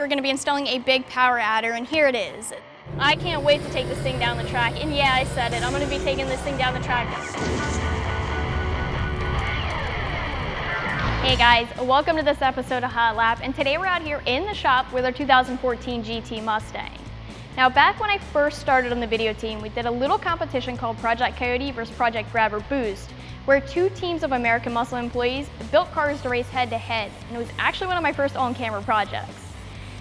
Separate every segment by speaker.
Speaker 1: We're going to be installing a big power adder, and here it is. I can't wait to take this thing down the track, and yeah, I said it, I'm going to be taking this thing down the track. Hey guys, welcome to this episode of Hot Lap, and today we're out here in the shop with our 2014 GT Mustang. Now, back when I first started on the video team, we did a little competition called Project Coyote versus Project Grab or Boost, where two teams of AmericanMuscle employees built cars to race head-to-head, and it was actually one of my first on-camera projects.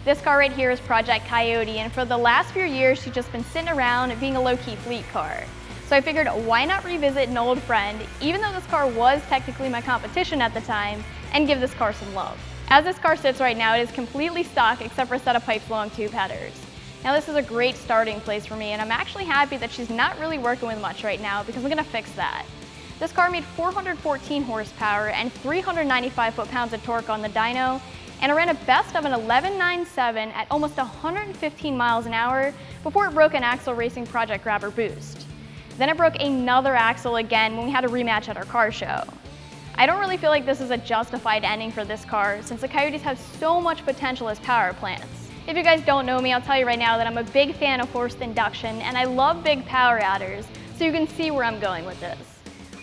Speaker 1: This car right here is Project Coyote, and for the last few years, she's just been sitting around being a low-key fleet car. So I figured, why not revisit an old friend, even though this car was technically my competition at the time, and give this car some love. As this car sits right now, it is completely stock except for a set of pipes along tube headers. Now this is a great starting place for me, and I'm actually happy that she's not really working with much right now because I'm gonna fix that. This car made 414 horsepower and 395 foot-pounds of torque on the dyno, and it ran a best of an 11.97 at almost 115 miles an hour before it broke an axle racing Project Grab or Boost. Then it broke another axle again when we had a rematch at our car show. I don't really feel like this is a justified ending for this car since the Coyotes have so much potential as power plants. If you guys don't know me, I'll tell you right now that I'm a big fan of forced induction, and I love big power adders, so you can see where I'm going with this.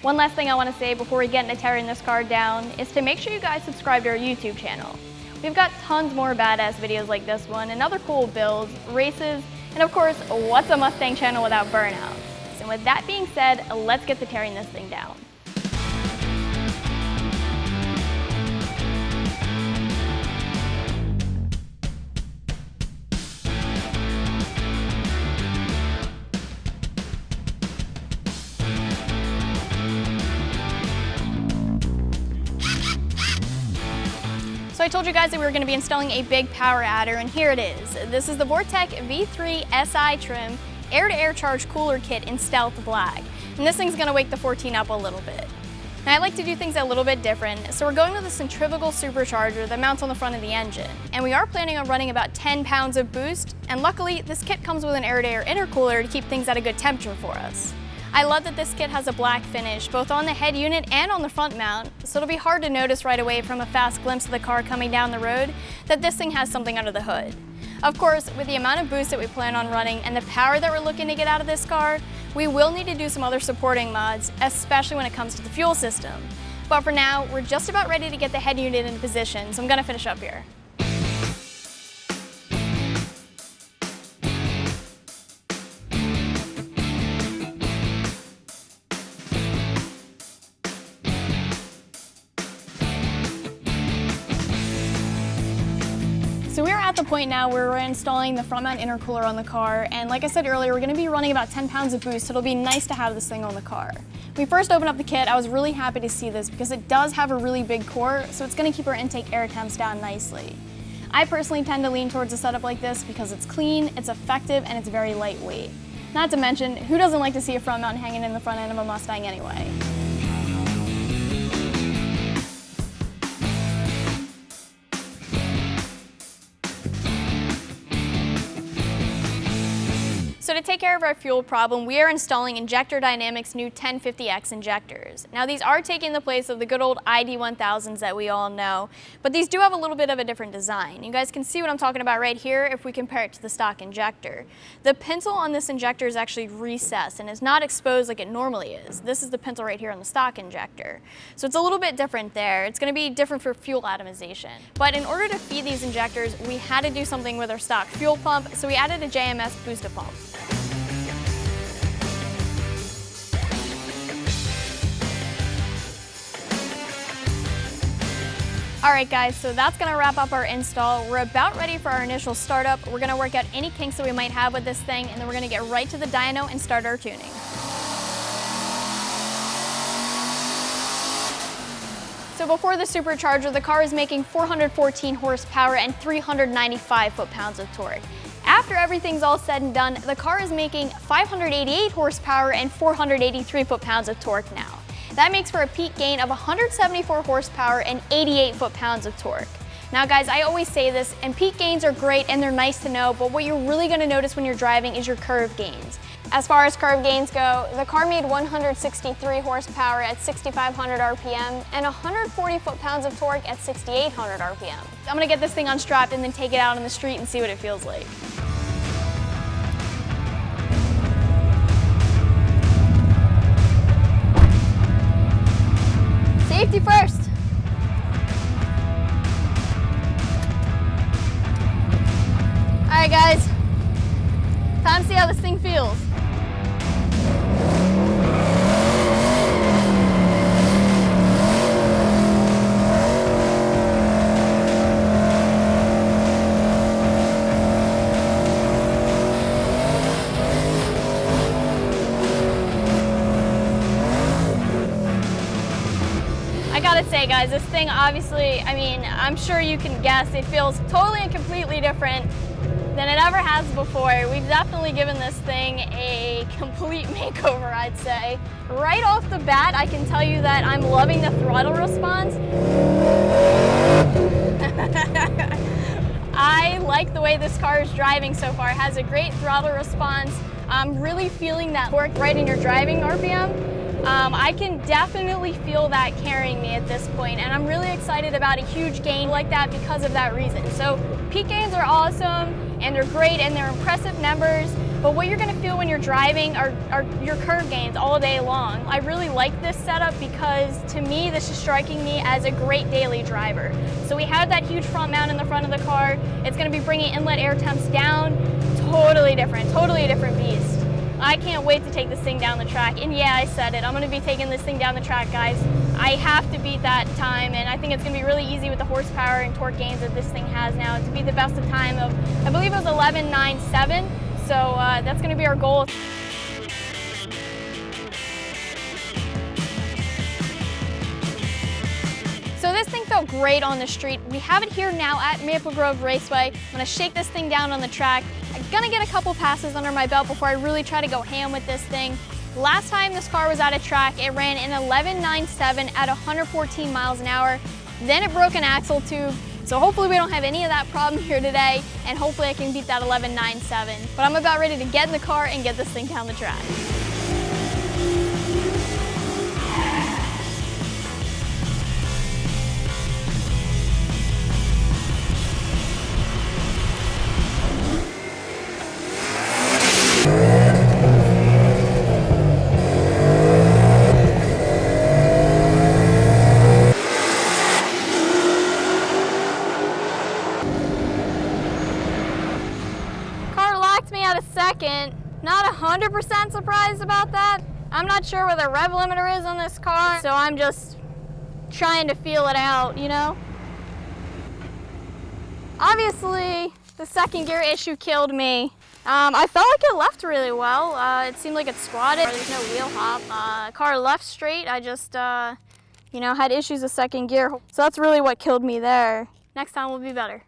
Speaker 1: One last thing I want to say before we get into tearing this car down is to make sure you guys subscribe to our YouTube channel. We've got tons more badass videos like this one and other cool builds, races, and of course, what's a Mustang channel without burnouts? And with that being said, let's get to tearing this thing down. So I told you guys that we were going to be installing a big power adder, and here it is. This is the Vortech V3 SI trim air-to-air charge cooler kit in Stealth Black. And this thing's going to wake the 14 up a little bit. Now I like to do things a little bit different, so we're going with a Centrifugal Supercharger that mounts on the front of the engine. And we are planning on running about 10 pounds of boost, and luckily this kit comes with an air-to-air intercooler to keep things at a good temperature for us. I love that this kit has a black finish, both on the head unit and on the front mount, so it'll be hard to notice right away from a fast glimpse of the car coming down the road that this thing has something under the hood. Of course, with the amount of boost that we plan on running and the power that we're looking to get out of this car, we will need to do some other supporting mods, especially when it comes to the fuel system. But for now, we're just about ready to get the head unit in position, so I'm gonna finish up here. So we're at the point now where we're installing the front mount intercooler on the car, and like I said earlier, we're going to be running about 10 pounds of boost, so it'll be nice to have this thing on the car. When we first opened up the kit, I was really happy to see this because it does have a really big core, so it's going to keep our intake air temps down nicely. I personally tend to lean towards a setup like this because it's clean, it's effective, and it's very lightweight. Not to mention, who doesn't like to see a front mount hanging in the front end of a Mustang anyway? So to take care of our fuel problem, we are installing Injector Dynamics' new 1050X injectors. Now these are taking the place of the good old ID1000s that we all know, but these do have a little bit of a different design. You guys can see what I'm talking about right here if we compare it to the stock injector. The pintle on this injector is actually recessed and is not exposed like it normally is. This is the pintle right here on the stock injector. So it's a little bit different there. It's going to be different for fuel atomization. But in order to feed these injectors, we had to do something with our stock fuel pump, so we added a JMS booster pump. Alright guys, so that's going to wrap up our install. We're about ready for our initial startup. We're going to work out any kinks that we might have with this thing, and then we're going to get right to the dyno and start our tuning. So before the supercharger, the car is making 414 horsepower and 395 foot-pounds of torque. After everything's all said and done, the car is making 588 horsepower and 483 foot-pounds of torque now. That makes for a peak gain of 174 horsepower and 88 foot-pounds of torque. Now guys, I always say this, and peak gains are great and they're nice to know, but what you're really going to notice when you're driving is your curve gains.
Speaker 2: As far as curb gains go, the car made 163 horsepower at 6,500 RPM and 140 foot-pounds of torque at 6,800 RPM.
Speaker 1: I'm gonna get this thing unstrapped and then take it out on the street and see what it feels like. Safety first. All right, guys, time to see how this thing feels. I gotta say, guys, this thing obviously, I mean, I'm sure you can guess, it feels totally and completely different than it ever has before. We've definitely given this thing a complete makeover, I'd say. Right off the bat, I can tell you that I'm loving the throttle response. I like the way this car is driving so far. It has a great throttle response. I'm really feeling that torque right in your driving RPM. I can definitely feel that carrying me at this point, and I'm really excited about a huge gain like that because of that reason. So peak gains are awesome, and they're great, and they're impressive numbers, but what you're gonna feel when you're driving are your curb gains all day long. I really like this setup because, to me, this is striking me as a great daily driver. So we have that huge front mount in the front of the car. It's gonna be bringing inlet air temps down. Totally a different beast. I can't wait to take this thing down the track. And yeah, I said it, I'm gonna be taking this thing down the track, guys. I have to beat that time, and I think it's gonna be really easy with the horsepower and torque gains that this thing has now to beat the best of time of, I believe it was 11.97. So that's gonna be our goal. So this thing felt great on the street. We have it here now at Maple Grove Raceway. I'm gonna shake this thing down on the track. I'm gonna get a couple passes under my belt before I really try to go ham with this thing. Last time this car was at a track, it ran in 11.97 at 114 miles an hour. Then it broke an axle tube. So hopefully we don't have any of that problem here today, and hopefully I can beat that 11.97. But I'm about ready to get in the car and get this thing down the track. Second, not 100% surprised about that. I'm not sure where the rev limiter is on this car, so I'm just trying to feel it out, you know? Obviously, the second gear issue killed me. I felt like it left really well. It seemed like it squatted. There's no wheel hop. Car left straight. I just, you know, had issues with second gear. So that's really what killed me there. Next time will be better.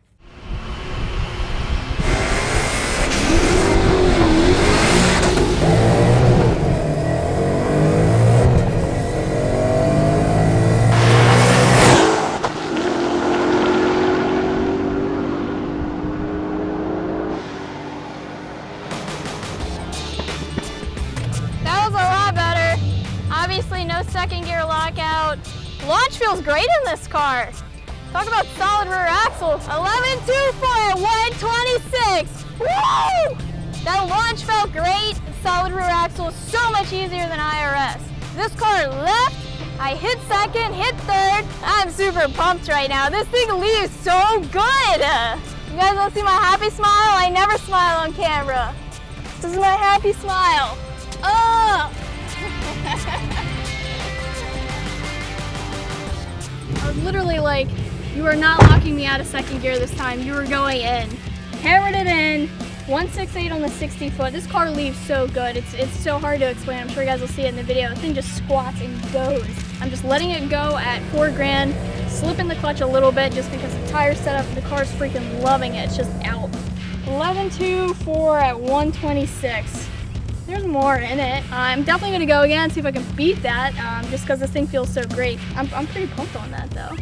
Speaker 1: Obviously no second gear lockout. Launch feels great in this car. Talk about solid rear axle. 11.24 at 126. Woo! That launch felt great. Solid rear axle is so much easier than IRS. This car left, I hit second, hit third. I'm super pumped right now. This thing leaves so good. You guys want to see my happy smile? I never smile on camera. This is my happy smile. Oh! I was literally like, you are not locking me out of second gear this time. You were going in. Hammered it in. 168 on the 60 foot. This car leaves so good. It's so hard to explain. I'm sure you guys will see it in the video. The thing just squats and goes. I'm just letting it go at 4 grand, slipping the clutch a little bit just because the tire setup, the car's freaking loving it. It's just out. 11.24 at 126. There's more in it. I'm definitely gonna go again, see if I can beat that, just because this thing feels so great. I'm pretty pumped on that though.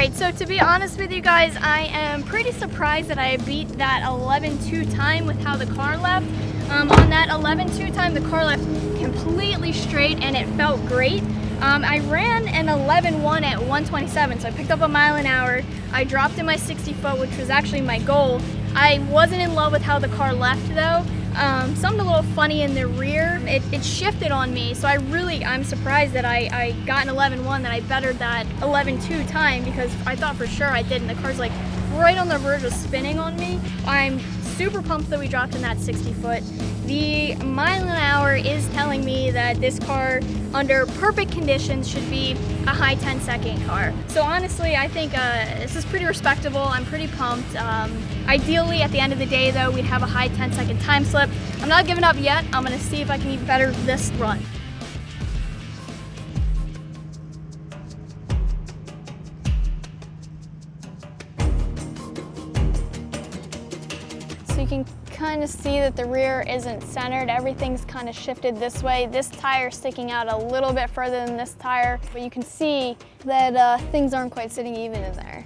Speaker 1: right, so to be honest with you guys, I am pretty surprised that I beat that 11.2 time with how the car left. On that 11.2 time, the car left completely straight and it felt great. I ran an 11.1 at 127, so I picked up a mile an hour. I dropped in my 60 foot, which was actually my goal. I wasn't in love with how the car left though. Something a little funny in the rear. It shifted on me, so I'm surprised that I got an 11.1, that I bettered that 11.2 time, because I thought for sure I did, and the car's like right on the verge of spinning on me. I'm super pumped that we dropped in that 60 foot. The mile an hour is telling me that this car, under perfect conditions, should be a high 10-second car. So honestly, I think this is pretty respectable. I'm pretty pumped. Ideally, at the end of the day though, we'd have a high 10-second time slip. I'm not giving up yet. I'm gonna see if I can even better this run. So you can kind of see that the rear isn't centered. Everything's kind of shifted this way. This tire is sticking out a little bit further than this tire, but you can see that things aren't quite sitting even in there.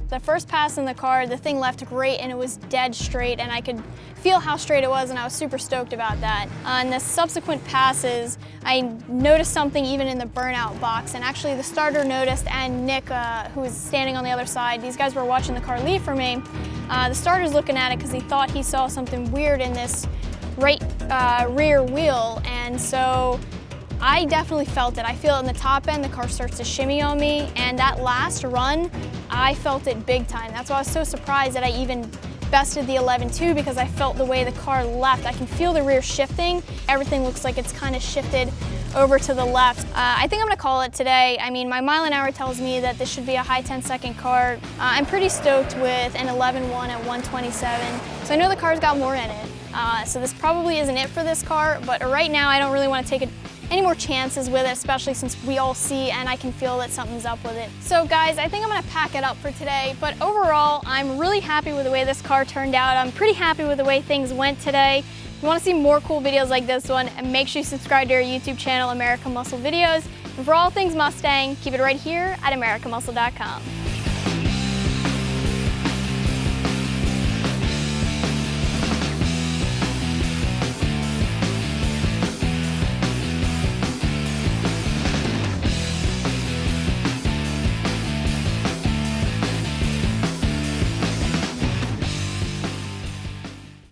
Speaker 1: The first pass in the car, the thing left great and it was dead straight, and I could feel how straight it was, and I was super stoked about that. On the subsequent passes, I noticed something even in the burnout box, and actually the starter noticed, and Nick, who was standing on the other side, these guys were watching the car leave for me. The starter's looking at it because he thought he saw something weird in this right rear wheel, and so I definitely felt it. I feel it in the top end, the car starts to shimmy on me, and that last run, I felt it big time. That's why I was so surprised that I even bested the 11.2, because I felt the way the car left. I can feel the rear shifting. Everything looks like it's kind of shifted over to the left. I think I'm gonna call it today. I mean, my mile an hour tells me that this should be a high 10-second car. I'm pretty stoked with an 11.1 at 127. So I know the car's got more in it. So this probably isn't it for this car, but right now I don't really want to take any more chances with it, especially since we all see and I can feel that something's up with it. So guys, I think I'm gonna pack it up for today, but overall, I'm really happy with the way this car turned out. I'm pretty happy with the way things went today. If you wanna see more cool videos like this one, and make sure you subscribe to our YouTube channel, American Muscle Videos. And for all things Mustang, keep it right here at AmericanMuscle.com.